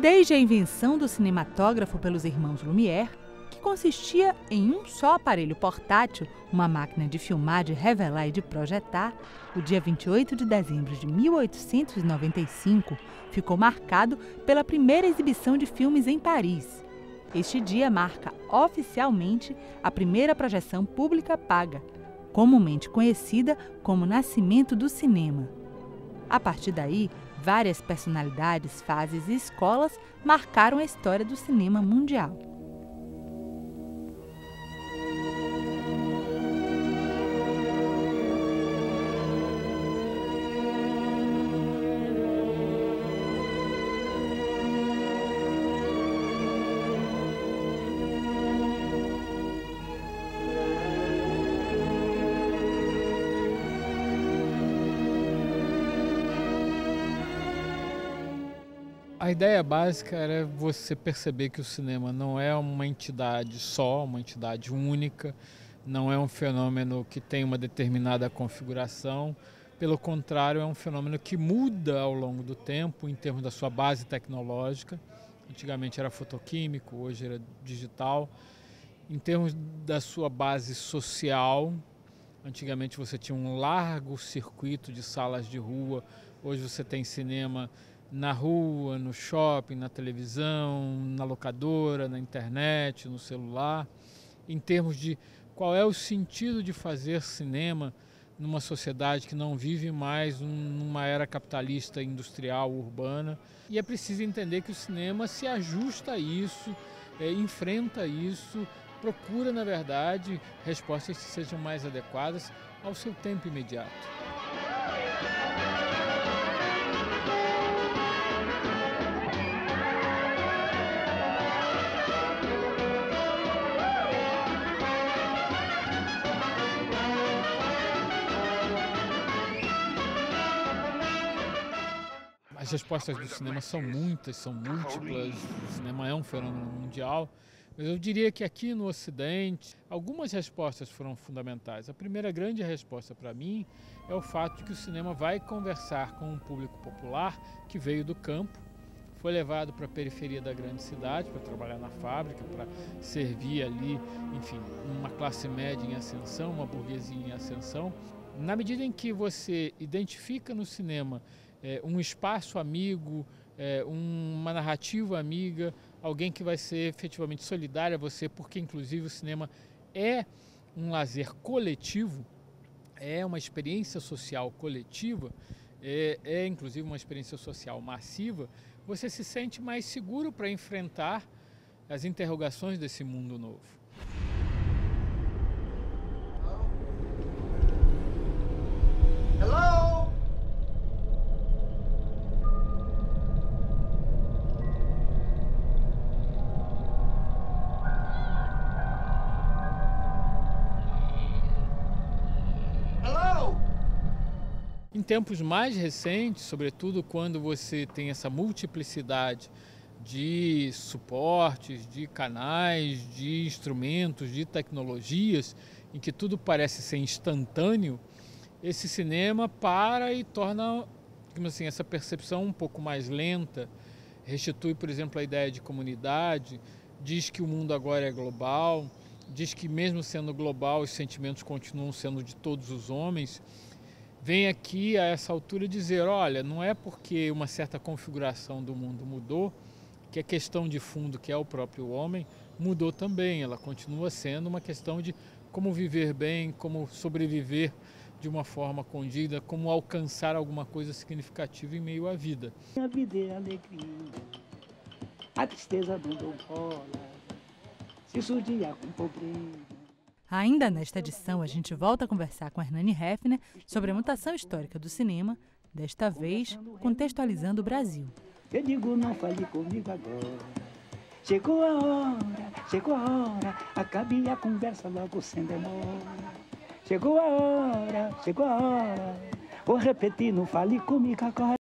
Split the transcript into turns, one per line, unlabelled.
Desde a invenção do cinematógrafo pelos irmãos Lumière, que consistia em um só aparelho portátil, uma máquina de filmar, de revelar e de projetar, o dia 28 de dezembro de 1895 ficou marcado pela primeira exibição de filmes em Paris. Este dia marca oficialmente a primeira projeção pública paga, comumente conhecida como Nascimento do Cinema. A partir daí, várias personalidades, fases e escolas marcaram a história do cinema mundial.
A ideia básica era você perceber que o cinema não é uma entidade só, uma entidade única, não é um fenômeno que tem uma determinada configuração. Pelo contrário, é um fenômeno que muda ao longo do tempo em termos da sua base tecnológica. Antigamente era fotoquímico, hoje era digital. Em termos da sua base social, antigamente você tinha um largo circuito de salas de rua, hoje você tem cinema na rua, no shopping, na televisão, na locadora, na internet, no celular. Em termos de qual é o sentido de fazer cinema numa sociedade que não vive mais numa era capitalista, industrial, urbana. E é preciso entender que o cinema se ajusta a isso, enfrenta isso, procura, na verdade, respostas que sejam mais adequadas ao seu tempo imediato. As respostas do cinema são muitas, são múltiplas, o cinema é um fenômeno mundial, mas eu diria que aqui no Ocidente algumas respostas foram fundamentais. A primeira grande resposta para mim é o fato de que o cinema vai conversar com um público popular que veio do campo, foi levado para a periferia da grande cidade para trabalhar na fábrica, para servir ali, enfim, uma classe média em ascensão, uma burguesia em ascensão. Na medida em que você identifica no cinema um espaço amigo, uma narrativa amiga, alguém que vai ser efetivamente solidário a você, porque inclusive o cinema é um lazer coletivo, é uma experiência social coletiva, é inclusive uma experiência social massiva, você se sente mais seguro para enfrentar as interrogações desse mundo novo. Em tempos mais recentes, sobretudo quando você tem essa multiplicidade de suportes, de canais, de instrumentos, de tecnologias, em que tudo parece ser instantâneo, esse cinema para e torna, digamos assim, essa percepção um pouco mais lenta, restitui, por exemplo, a ideia de comunidade, diz que o mundo agora é global, diz que mesmo sendo global, os sentimentos continuam sendo de todos os homens. Vem aqui a essa altura dizer, olha, não é porque uma certa configuração do mundo mudou, que a questão de fundo, que é o próprio homem, mudou também. Ela continua sendo uma questão de como viver bem, como sobreviver de uma forma condida, como alcançar alguma coisa significativa em meio à vida.
A vida é alegria, a tristeza não rola, se surgia com pobreza.
Ainda nesta edição, a gente volta a conversar com a Hernani Haefner sobre a mutação histórica do cinema, desta vez contextualizando o Brasil.
Eu digo, não fale comigo agora. Chegou a hora, acabe a conversa logo sem demora. Chegou a hora, vou repetir, não fale comigo agora.